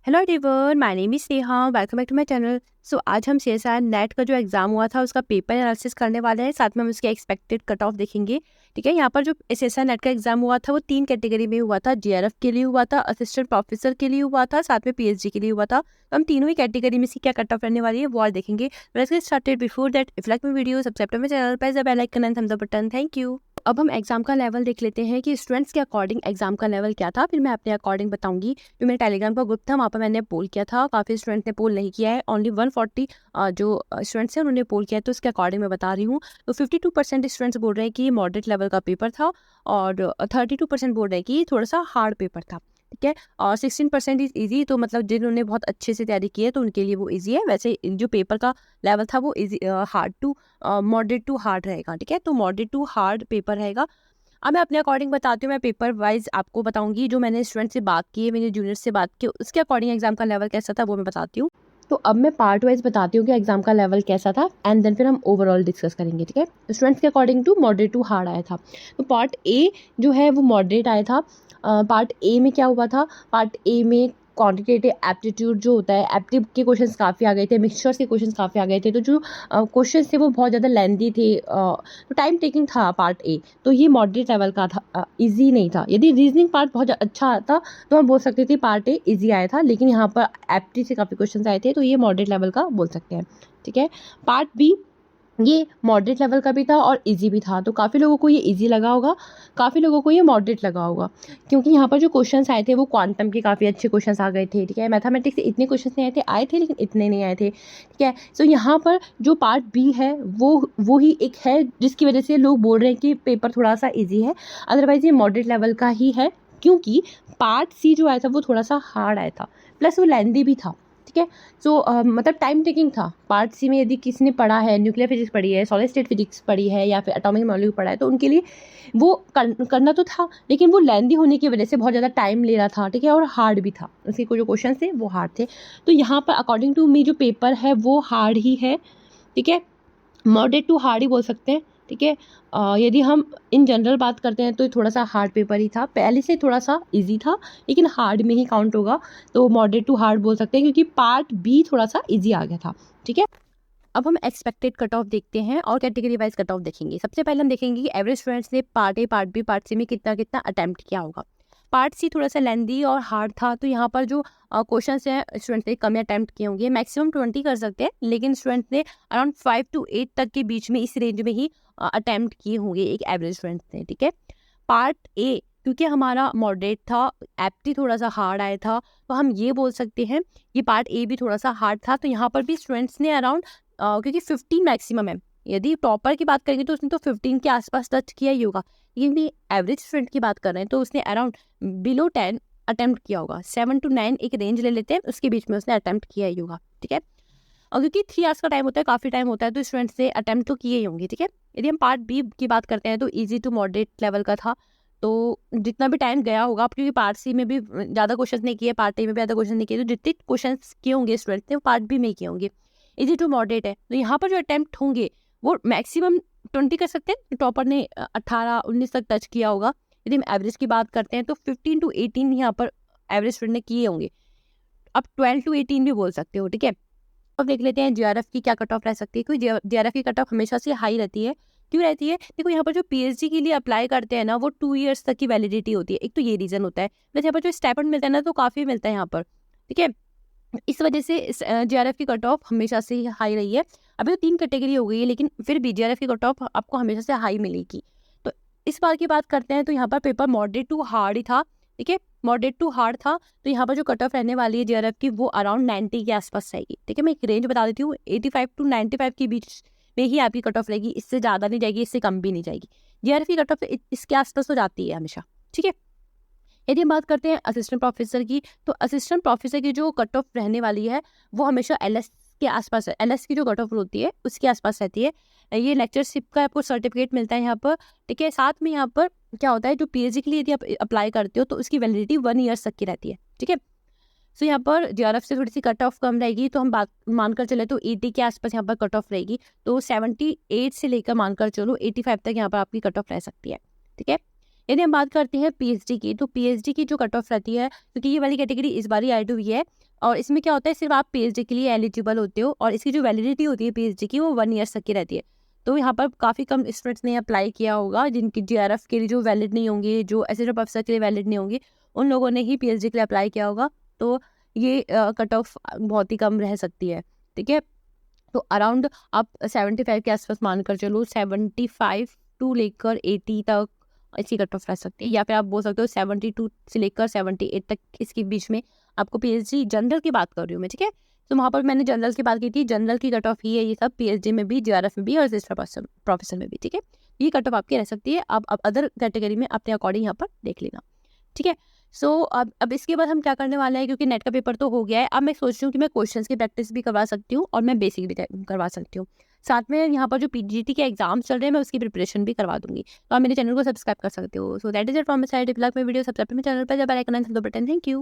Hello everyone, my name is Neha, welcome back to my channel. So आज हम CSR net का जो exam हुआ था उसका पेपर एनालिसिस करने वाले हैं, साथ में हम उसके एक्सपेक्टेड कट ऑफ देखेंगे। ठीक है, यहाँ पर जो सीएसआर नेट का एग्ज़ाम हुआ था वो 3 कैटेगरी में हुआ था। जीआरएफ के लिए हुआ था, असिस्टेंट प्रोफेसर के लिए हुआ था, साथ में पीएचडी के लिए हुआ था। तो हम तीनों ही कैटेगरी में से क्या कट ऑफ रहने वाली है वो आज देखेंगे। Let's get started. Before that, if like my video, subscribe to my channel, press the bell icon and thumbs up button. Thank you. अब हम एग्जाम का लेवल देख लेते हैं कि स्टूडेंट्स के अकॉर्डिंग एग्जाम का लेवल क्या था, फिर मैं अपने अकॉर्डिंग बताऊंगी। जो मेरे टेलीग्राम का ग्रुप था वहाँ पर मैंने पोल किया था, काफ़ी स्टूडेंट्स ने पोल नहीं किया है, ओनली 140 जो स्टूडेंट्स हैं उन्होंने पोल किया है, तो उसके अकॉर्डिंग मैं बता रही हूँ। तो 52% स्टूडेंट्स बोल रहे हैं कि मॉडरेट लेवल का पेपर था और 32% बोल रहे हैं कि थोड़ा सा हार्ड पेपर था। ठीक है, और 16% इज ईजी, तो मतलब जिन्होंने बहुत अच्छे से तैयारी की है तो उनके लिए वो ईजी है। वैसे जो पेपर का लेवल था वो easy hard to moderate to hard रहेगा। ठीक है, तो मॉडरेट टू हार्ड पेपर रहेगा। अब मैं अपने अकॉर्डिंग बताती हूँ, मैं पेपर वाइज आपको बताऊंगी। जो मैंने स्टूडेंट से बात की है, मेरे जूनियर से बात की, उसके अकॉर्डिंग एग्जाम का लेवल कैसा था वो मैं बताती हूँ। तो अब मैं पार्ट वाइज बताती हूँ कि एग्जाम का लेवल कैसा था एंड देन फिर हम ओवरऑल डिस्कस करेंगे। ठीक है, स्टूडेंट्स के according to moderate to hard आया था। तो पार्ट ए जो है वो मॉडरेट आया था। पार्ट ए में क्या हुआ था, पार्ट ए में क्वांटिटेटिव एप्टीट्यूड जो होता है, एप्टिव के क्वेश्चंस काफ़ी आ गए थे, मिक्सचर्स के क्वेश्चंस काफ़ी आ गए थे। तो जो क्वेश्चंस थे वो बहुत ज़्यादा लेंदी थे, तो टाइम टेकिंग था पार्ट ए। तो ये मॉडरेट लेवल का था, इजी नहीं था। यदि रीजनिंग पार्ट बहुत अच्छा आता तो हम बोल सकते थे पार्ट ए इजी आया था, लेकिन यहाँ पर एप्टी से काफ़ी क्वेश्चंस आए थे, तो ये मॉडरेट लेवल का बोल सकते हैं। ठीक है, पार्ट बी ये मॉडरेट लेवल का भी था और इजी भी था। तो काफ़ी लोगों को ये इजी लगा होगा, काफ़ी लोगों को ये मॉडरेट लगा होगा, क्योंकि यहाँ पर जो क्वेश्चंस आए थे वो क्वांटम के काफ़ी अच्छे क्वेश्चंस आ गए थे। ठीक है, मैथमेटिक्स से इतने क्वेश्चंस नहीं आए थे लेकिन इतने नहीं आए थे। ठीक है, सो यहाँ पर जो पार्ट बी है वो ही एक है जिसकी वजह से लोग बोल रहे हैं कि पेपर थोड़ा सा ईजी है, अदरवाइज़ ये मॉडरेट लेवल का ही है, क्योंकि पार्ट सी जो आया था वो थोड़ा सा हार्ड आया था, प्लस वो लेंदी भी था। ठीक है, सो मतलब टाइम टेकिंग था। पार्ट सी में यदि किसी ने पढ़ा है, न्यूक्लियर फिजिक्स पढ़ी है, सॉलिड स्टेट फिजिक्स पढ़ी है या फिर एटॉमिक मॉलिक्यूल पढ़ा है, तो उनके लिए वो करना तो था, लेकिन वो लेंदी होने की वजह से बहुत ज़्यादा टाइम ले रहा था। ठीक है, और हार्ड भी था, उसके जो क्वेश्चन थे वो हार्ड थे। तो यहाँ पर अकॉर्डिंग टू मी जो पेपर है वो हार्ड ही है। ठीक है, मॉडरेट टू हार्ड ही बोल सकते हैं। ठीक है, यदि हम इन जनरल बात करते हैं तो थोड़ा सा हार्ड पेपर ही था, पहले से थोड़ा सा इजी था लेकिन हार्ड में ही काउंट होगा, तो मॉडरेट टू हार्ड बोल सकते हैं, क्योंकि पार्ट बी थोड़ा सा इजी आ गया था। ठीक है, अब हम एक्सपेक्टेड कट ऑफ देखते हैं और कैटेगरी वाइज कट ऑफ देखेंगे। सबसे पहले हम देखेंगे कि एवरेज स्टूडेंट्स ने part A, part B, part C में कितना कितना अटेम्प्ट किया होगा। पार्ट सी थोड़ा सा लेंदी और हार्ड था, तो यहाँ पर जो क्वेश्चन हैं स्टूडेंट्स ने कम अटैम्प्ट किए होंगे, मैक्सिमम 20 कर सकते हैं, लेकिन स्टूडेंट्स ने अराउंड 5 to 8 तक के बीच में, इस रेंज में ही अटैम्प्ट किए होंगे एक एवरेज स्टूडेंट्स ने। ठीक है, पार्ट ए क्योंकि हमारा मॉडरेट था, एप्टी थोड़ा सा हार्ड आया था, तो हम ये बोल सकते हैं ये पार्ट ए भी थोड़ा सा हार्ड था। तो यहाँ पर भी स्टूडेंट्स ने अराउंड क्योंकि 15 मैक्सिमम है, यदि टॉपर की बात करेंगे तो उसने तो 15 के आसपास टच किया ही होगा, लेकिन एवरेज स्टूडेंट की बात कर रहे हैं तो उसने अराउंड बिलो 10 अटेम्प्ट किया होगा। 7 to 9 एक रेंज ले लेते हैं, उसके बीच में उसने अटेम्प्ट किया ही होगा। ठीक है, और क्योंकि 3 आवर्स का टाइम होता है, काफ़ी टाइम होता है, तो स्टूडेंट्स ने अटेम्प्ट तो किए ही होंगे। ठीक है, यदि हम पार्ट बी की बात करते हैं तो ईजी टू मॉडरेट लेवल का था, तो जितना भी टाइम गया होगा, क्योंकि पार्ट सी में भी ज़्यादा क्वेश्चन नहीं किए, पार्ट ए में भी ज़्यादा क्वेश्चन नहीं किए, तो जितने क्वेश्चन किए होंगे स्टूडेंट्स ने वो पार्ट बी में किए होंगे। इजी टू मॉडरेट है, तो यहाँ पर जो अटेम्प्ट होंगे वो मैक्सिमम 20 कर सकते हैं, टॉपर ने 18-19 तक टच किया होगा। यदि हम एवरेज की बात करते हैं तो 15 to 18 यहाँ पर एवरेज स्टूडेंट ने किए होंगे, अब 12 to 18 भी बोल सकते हो। ठीक है, अब देख लेते हैं जीआरएफ की क्या कट ऑफ रह सकती है, क्योंकि जीआरएफ की कट ऑफ हमेशा से हाई रहती है। क्यों रहती है? देखो, यहाँ पर जो पीएचडी के लिए अप्लाई करते हैं ना, वो 2 ईयर्स तक की वैलिडिटी होती है, एक तो ये रीजन होता है। वैसे यहाँ पर जो स्टाइपेंड मिलता है ना, तो काफ़ी मिलता है यहाँ पर। ठीक है, इस वजह से जीआरएफ की कट ऑफ हमेशा से ही हाई रही है। अभी तो 3 कैटेगरी हो गई है, लेकिन फिर भी जीआरएफ की कट ऑफ आपको हमेशा से हाई मिलेगी। तो इस बार की बात करते हैं तो यहाँ पर पेपर मॉडरेट टू हार्ड ही था। ठीक है, मॉडरेट टू हार्ड था, तो यहाँ पर जो कट ऑफ रहने वाली है जीआरएफ की वो अराउंड 90 के आसपास रहेगी। ठीक है, मैं एक रेंज बता देती हूँ, 85 to 95 के बीच में ही आपकी कट ऑफ रहेगी, इससे ज़्यादा नहीं जाएगी, इससे कम भी नहीं जाएगी। जीआरएफ की कट ऑफ इसके आसपास तो जाती है हमेशा। ठीक है, यदि हम बात करते हैं असिस्टेंट प्रोफेसर की, तो असिस्टेंट प्रोफेसर की जो कट ऑफ रहने वाली है वो हमेशा एलएस के आसपास है। एलएस की जो कट ऑफ होती है उसके आसपास रहती है। ये लेक्चरशिप का आपको सर्टिफिकेट मिलता है यहाँ पर। ठीक है, साथ में यहाँ पर क्या होता है, जो पीएचडी के लिए यदि आप अप्लाई करते हो तो उसकी वैलिडिटी 1 ईयर तक की रहती है। ठीक है, सो यहाँ पर जीआरएफ से थोड़ी सी कट ऑफ कम रहेगी, तो हम बात मानकर चले तो 80 के आसपास यहाँ पर कट ऑफ रहेगी, तो 78 से लेकर मानकर चलो 85 तक यहाँ पर आपकी कट ऑफ रह सकती है। ठीक है, यदि हम बात करते हैं पीएचडी की, तो पीएचडी की जो कट ऑफ रहती है, क्योंकि ये वाली कैटेगरी इस बार ही ऐड हुई है, और इसमें क्या होता है, सिर्फ आप पीएचडी के लिए एलिजिबल होते हो और इसकी जो वैलिडिटी होती है पीएचडी की, वो 1 ईयर तक की रहती है। तो यहाँ पर काफ़ी कम स्टूडेंट्स ने अप्लाई किया होगा जिनकी जीआरएफ के लिए जो वैलिड नहीं होंगे, जो असिस्टेंट प्रोफेसर के लिए वैलिड नहीं होंगे, उन लोगों ने ही पीएचडी के लिए अप्लाई किया होगा। तो ये कट ऑफ बहुत ही कम रह सकती है, ठीक है। तो अराउंड आप 75 के आसपास मानकर चलो, 75 टू लेकर 80 तक इसकी कट ऑफ रह सकती है, या फिर आप बोल सकते हो 72 से लेकर 78 तक, इसके बीच में आपको पीएचडी जनरल की बात कर रही हूँ मैं, ठीक है। तो वहाँ पर मैंने जनरल की बात की थी, जनरल की कट ऑफ ही है ये सब, पीएचडी में भी, जीआरएफ में भी और असिस्टेंट प्रोफेसर में भी, ठीक है। ये कट ऑफ आपकी रह सकती है। अब अदर कैटेगरी में अपने अकॉर्डिंग यहाँ पर देख लेना, ठीक है। सो अब इसके बाद हम क्या करने वाले हैं, क्योंकि नेट का पेपर तो हो गया है, अब मैं सोच रही हूँ कि मैं क्वेश्चंस की प्रैक्टिस भी करवा सकती हूँ और मैं बेसिक भी करवा सकती हूँ। साथ में यहाँ पर जो पीजीटी के एग्जाम्स चल रहे हैं, मैं उसकी प्रिपरेशन भी करवा दूंगी। तो आप मेरे चैनल को सब्सक्राइब कर सकते हो। So that is it from my side. If you like my video, subscribe my channel पर, जब bell icon on the button. Thank you.